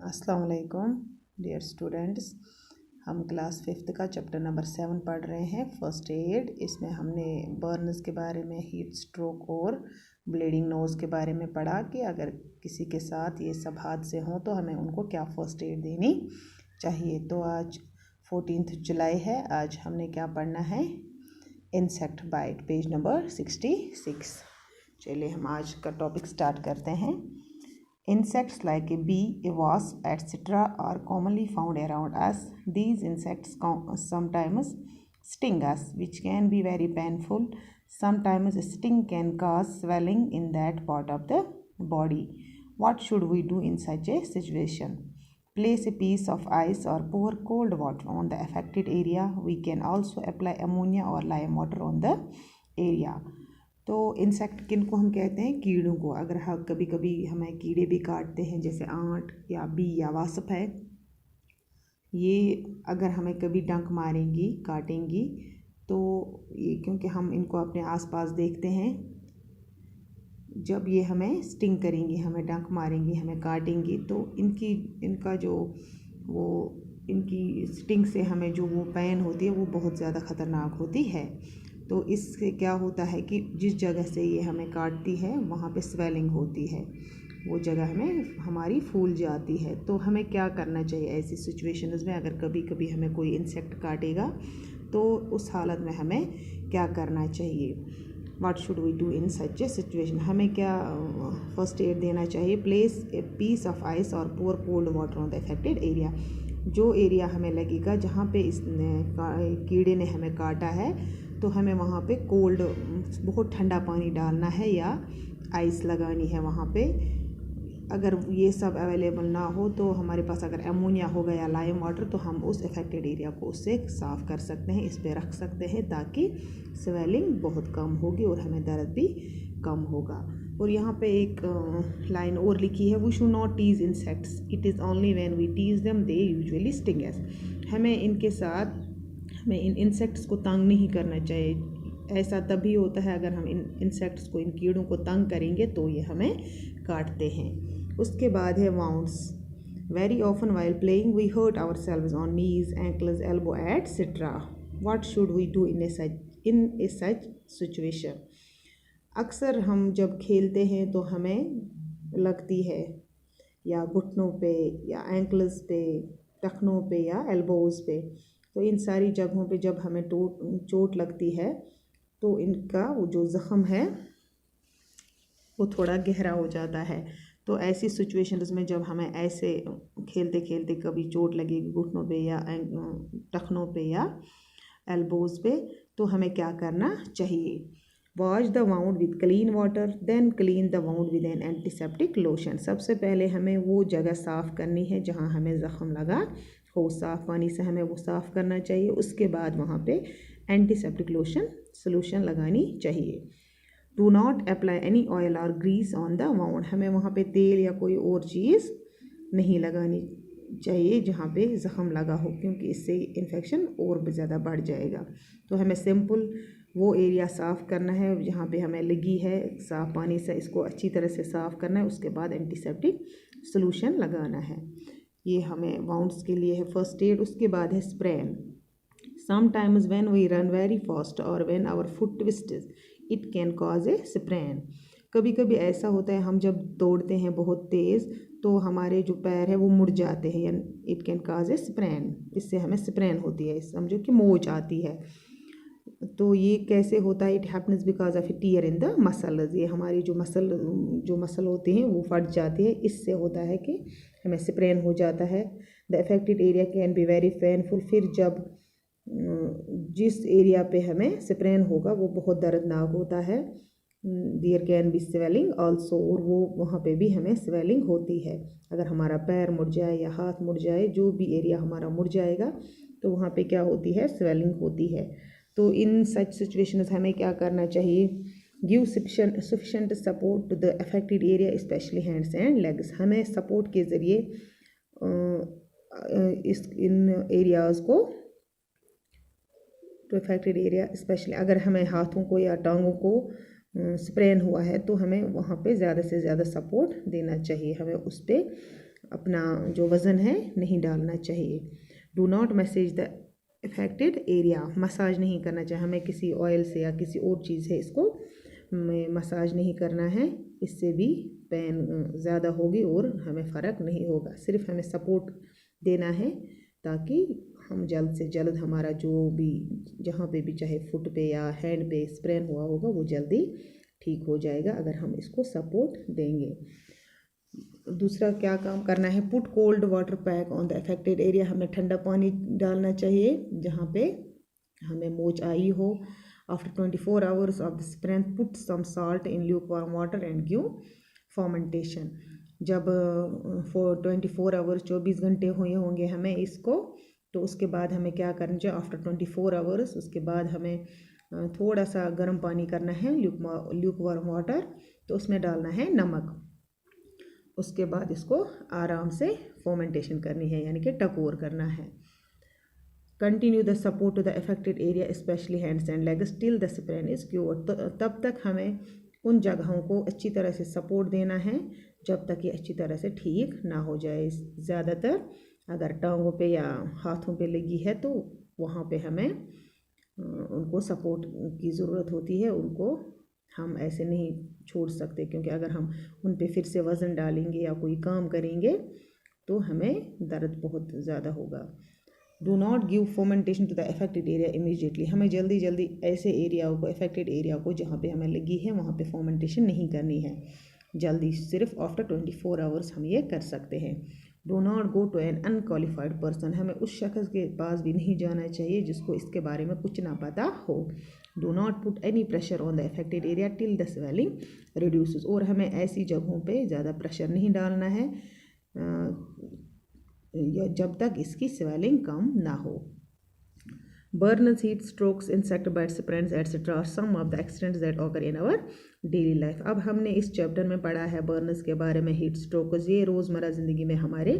अस्सलाम वालेकुम dear students. हम क्लास 5th का चैप्टर नंबर 7 पढ़ रहे हैं, फर्स्ट एड। इसमें हमने बर्न्स के बारे में, हीट स्ट्रोक और ब्लीडिंग नोज़ के बारे में पढ़ा कि अगर किसी के साथ ये सब हादसे हों तो हमें उनको क्या फर्स्ट एड देनी चाहिए। तो आज 14 जुलाई है। आज हमने क्या पढ़ना है, इंसेक्ट बाइट, पेज नंबर 66। चलिए हम आज का टॉपिक स्टार्ट करते हैं। Insects like a bee, a wasp, etc. are commonly found around us. These insects sometimes sting us, which can be very painful. Sometimes a sting can cause swelling in that part of the body. What should we do in such a situation? Place a piece of ice or pour cold water on the affected area. We can also apply ammonia or lime water on the area. तो insect किन को हम कहते हैं, कीड़ों को। अगर हम कभी कभी हमें कीड़े भी काटते हैं, जैसे आंट या बी या वास्प है, ये अगर हमें कभी डंक मारेंगी, काटेंगी, तो ये क्योंकि हम इनको अपने आसपास देखते हैं, जब ये हमें स्टिंग करेंगी, हमें डंक मारेंगी, हमें काटेंगी, तो इनकी स्टिंग से हमें जो वो पेन होती है वो बहुत ज़्यादा ख़तरनाक होती है। तो इससे क्या होता है कि जिस जगह से ये हमें काटती है वहाँ पे स्वेलिंग होती है, वो जगह हमारी फूल जाती है। तो हमें क्या करना चाहिए ऐसी सिचुएशंस में? अगर कभी कभी हमें कोई इंसेक्ट काटेगा तो उस हालत में हमें क्या करना चाहिए? What should we do in such a situation? हमें क्या फर्स्ट एड देना चाहिए? Place a piece of ice और pour cold water on the affected area. जो एरिया हमें लगेगा जहाँ पे इस कीड़े ने हमें काटा है, तो हमें वहाँ पे कोल्ड, बहुत ठंडा पानी डालना है या आइस लगानी है वहाँ पे। अगर ये सब अवेलेबल ना हो तो हमारे पास अगर अमोनिया होगा या लाइम वाटर, तो हम उस अफेक्टेड एरिया को उससे साफ़ कर सकते हैं, इस पे रख सकते हैं, ताकि स्वेलिंग बहुत कम होगी और हमें दर्द भी कम होगा। और यहाँ पे एक लाइन और लिखी है, we should not tease insects, it is only when we tease them they usually sting us. हमें इन इंसेक्ट्स को तंग नहीं करना चाहिए। ऐसा तभी होता है अगर हम इन इंसेक्ट्स को, इन कीड़ों को तंग करेंगे तो ये हमें काटते हैं। उसके बाद है wounds. Very often while playing we hurt ourselves on knees, ankles, elbow etcetera. What should we do in a such situation? अक्सर हम जब खेलते हैं तो हमें लगती है या घुटनों पे या एंकल्स पे, टखनों पे या एल्बोज़ पे। तो इन सारी जगहों पे जब हमें चोट लगती है तो इनका वो जो ज़ख़म है वो थोड़ा गहरा हो जाता है। तो ऐसी सिचुएशंस में जब हमें ऐसे खेलते खेलते कभी चोट लगेगी घुटनों पे या टखनों पे या एल्बोज़ पे, तो हमें क्या करना चाहिए? Wash the wound with clean water, then clean the wound with an antiseptic lotion. सबसे पहले हमें वो जगह साफ़ करनी है जहाँ हमें ज़ख़म लगा हो, साफ़ पानी से हमें वो साफ़ करना चाहिए। उसके बाद वहाँ पे एंटीसेप्टिक सोल्यूशन लगानी चाहिए। Do not apply any oil और ग्रीस ऑन द वाउंड। हमें वहाँ पे तेल या कोई और चीज़ नहीं लगानी चाहिए जहाँ पे ज़ख़म लगा हो, क्योंकि इससे इन्फेक्शन और भी ज़्यादा बढ़ जाएगा। तो हमें सिंपल वो एरिया साफ़ करना है जहाँ पे हमें लगी है, साफ़ पानी से इसको अच्छी तरह से साफ़ करना है। उसके बाद एंटीसेप्टिक सोल्यूशन लगाना है। ये हमें वाउंड्स के लिए है फर्स्ट एड। उसके बाद है sprain. Sometimes when we run very fast और when our foot twists, it can cause a sprain. कभी कभी ऐसा होता है, हम जब दौड़ते हैं बहुत तेज़ तो हमारे जो पैर है वो मुड़ जाते हैं, it can cause a sprain. इससे हमें स्प्रेन होती है, समझो कि मोच आती है। तो ये कैसे होता है? It happens because of A tier in the muscles. ये हमारी जो मसल होते हैं वो फट जाती है, इससे होता है कि हमें स्प्रेन हो जाता है। The affected area can be very painful. फिर जब जिस एरिया पे हमें स्प्रेन होगा वो बहुत दर्दनाक होता है। There can be swelling also, और वो वहाँ पे भी हमें स्वेलिंग होती है। अगर हमारा पैर मुड़ जाए या हाथ मुड़ जाए, जो भी एरिया हमारा मुड़ जाएगा, तो वहाँ पे क्या होती है? स्वेलिंग होती है। तो इन सच सिचुएशंस हमें क्या करना चाहिए? Give sufficient support to the affected area, specially hands and legs. हमें सपोर्ट के ज़रिए इन एरियाज़ को, टू अफेक्टेड एरिया स्पेशली, अगर हमें हाथों को या टांगों को स्प्रेन हुआ है तो हमें वहाँ पे ज़्यादा से ज़्यादा सपोर्ट देना चाहिए। हमें उस पर अपना जो वज़न है नहीं डालना चाहिए। Do not message the affected area, massage नहीं करना चाहिए, हमें किसी ऑयल से या किसी और चीज़ से इसको मसाज नहीं करना है, इससे भी पेन ज़्यादा होगी और हमें फ़र्क नहीं होगा। सिर्फ हमें सपोर्ट देना है ताकि हम जल्द से जल्द हमारा जो भी जहाँ पे भी चाहे फुट पे या हैंड पे स्प्रेन हुआ होगा वो जल्दी ठीक हो जाएगा अगर हम इसको सपोर्ट देंगे। दूसरा क्या काम करना है, put cold water pack on the affected area, हमें ठंडा पानी डालना चाहिए जहाँ पे हमें मोच आई हो। After 24 hours of the sprain put some salt in lukewarm water and give fermentation. जब 24 आवर्स 24 घंटे हुए होंगे हमें इसको, तो उसके बाद हमें क्या करना चाहिए, आफ्टर 24 आवर्स उसके बाद हमें थोड़ा सा गर्म पानी करना है, ल्यूकवार्म वाटर, तो उसमें डालना है नमक। उसके बाद इसको आराम से फर्मेंटेशन करनी है, यानी कि टकोर करना है। Continue the support to the affected area specially hands and legs till the sprain is cured, तब तक हमें उन जगहों को अच्छी तरह से सपोर्ट देना है जब तक ये अच्छी तरह से ठीक ना हो जाए। ज़्यादातर अगर टांगों पे या हाथों पे लगी है तो वहाँ पे हमें उनको सपोर्ट की ज़रूरत होती है, उनको हम ऐसे नहीं छोड़ सकते, क्योंकि अगर हम उन पे फिर से वज़न डालेंगे या कोई काम करेंगे तो हमें दर्द बहुत ज़्यादा होगा। Do not give fermentation to the affected area immediately, हमें जल्दी जल्दी ऐसे एरिया को, अफेक्टेड एरिया को जहाँ पे हमें लगी है वहाँ पे फर्मेंटेशन नहीं करनी है जल्दी, सिर्फ आफ्टर 24 आवर्स हम ये कर सकते हैं। Do not go to an unqualified person, हमें उस शख्स के पास भी नहीं जाना चाहिए जिसको इसके बारे में कुछ ना पता हो। Do not put any pressure on the affected area till the swelling reduces, और हमें ऐसी जगहों पे ज़्यादा प्रेशर नहीं डालना है या जब तक इसकी स्वेलिंग कम ना हो। Burns, heat strokes, insect bites, sprains etcetera are some of the accidents that occur in our daily life. अब हमने इस चैप्टर में पढ़ा है बर्न्स के बारे में, हीट स्ट्रोक्स, ये रोज़मर्रा ज़िंदगी में हमारे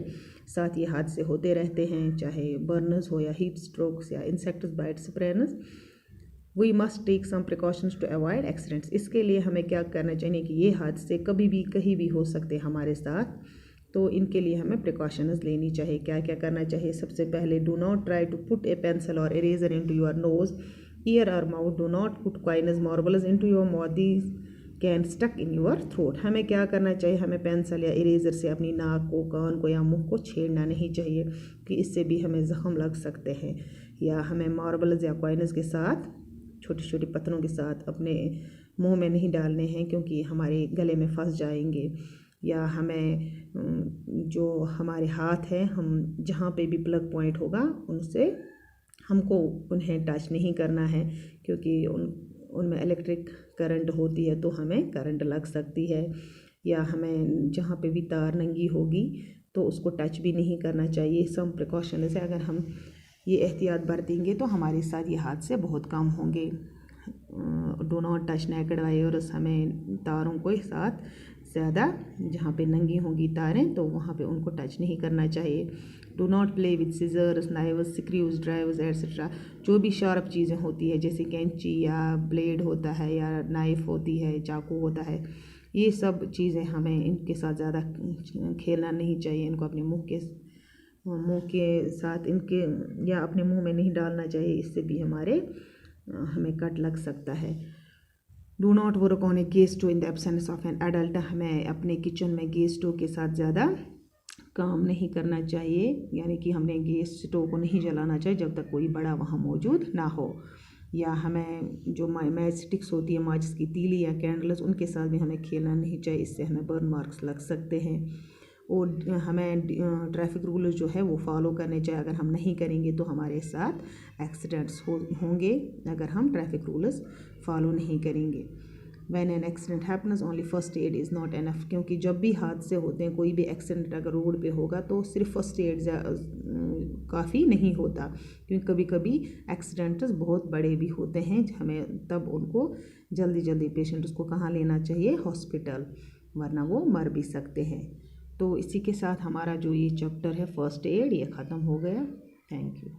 साथ ये हादसे होते रहते हैं, चाहे बर्न्स हो या हीट स्ट्रोक्स या insect bites, sprains. We must take some precautions to avoid accidents, इसके लिए हमें क्या करना चाहिए कि ये हादसे कभी भी कहीं भी हो सकते हमारे साथ, तो इनके लिए हमें प्रिकॉशंस लेनी चाहिए। क्या क्या करना चाहिए, सबसे पहले do not try to put a pencil और eraser into your nose, ear और mouth. Do not put coins marbles into your mouth, these can stuck in your throat. हमें क्या करना चाहिए, हमें पेंसिल या इरेजर से अपनी नाक को, कान को या मुंह को छेड़ना नहीं चाहिए कि इससे भी हमें जख्म लग सकते हैं। या हमें मार्बल्स या कॉइन्स के साथ, छोटे छोटे पत्थरों के साथ अपने मुंह में नहीं डालने हैं क्योंकि हमारे गले में फंस जाएंगे। या हमें जो हमारे हाथ हैं, हम जहाँ पे भी प्लग पॉइंट होगा उनसे हमको उन्हें टच नहीं करना है क्योंकि उनमें इलेक्ट्रिक करंट होती है तो हमें करंट लग सकती है। या हमें जहाँ पे भी तार नंगी होगी तो उसको टच भी नहीं करना चाहिए। सम प्रिकॉशन से अगर हम ये एहतियात बरतेंगे तो हमारे साथ ये हादसे बहुत कम होंगे। Do not touch naked wires, हमें तारों के साथ ज़्यादा जहाँ पे नंगी होंगी तारें तो वहाँ पे उनको टच नहीं करना चाहिए। Do not play with scissors, knives, screws, drives etcetera, जो भी शार्प चीज़ें होती है जैसे कैंची या ब्लेड होता है या नाइफ़ होती है, चाकू होता है, ये सब चीज़ें हमें इनके साथ ज़्यादा खेलना नहीं चाहिए। इनको अपने मुंह के साथ इनके या अपने मुंह में नहीं डालना चाहिए, इससे भी हमें कट लग सकता है। Do not work on A gas stove in the absence of an adult, हमें अपने किचन में गैस स्टोव के साथ ज़्यादा काम नहीं करना चाहिए, यानी कि हमने गैस स्टोव को नहीं जलाना चाहिए जब तक कोई बड़ा वहाँ मौजूद ना हो। या हमें जो मैच स्टिक्स होती है, माचिस की तीली या कैंडल्स, उनके साथ भी हमें खेलना नहीं चाहिए, इससे हमें बर्न मार्क्स लग सकते हैं। और हमें ट्रैफिक रूल्स जो है वो फॉलो करने चाहिए, अगर हम नहीं करेंगे तो हमारे साथ एक्सीडेंट्स होंगे अगर हम ट्रैफिक रूल्स फॉलो नहीं करेंगे। When an accident happens only first aid is not enough, क्योंकि जब भी हादसे होते हैं, कोई भी एक्सीडेंट अगर रोड पे होगा तो सिर्फ फर्स्ट एड काफ़ी नहीं होता, क्योंकि कभी कभी एक्सीडेंट्स बहुत बड़े भी होते हैं, हमें तब उनको जल्दी जल्दी पेशेंट्स को कहाँ लेना चाहिए, हॉस्पिटल, वरना वो मर भी सकते हैं। तो इसी के साथ हमारा जो ये चैप्टर है फर्स्ट एड ये ख़त्म हो गया। Thank you.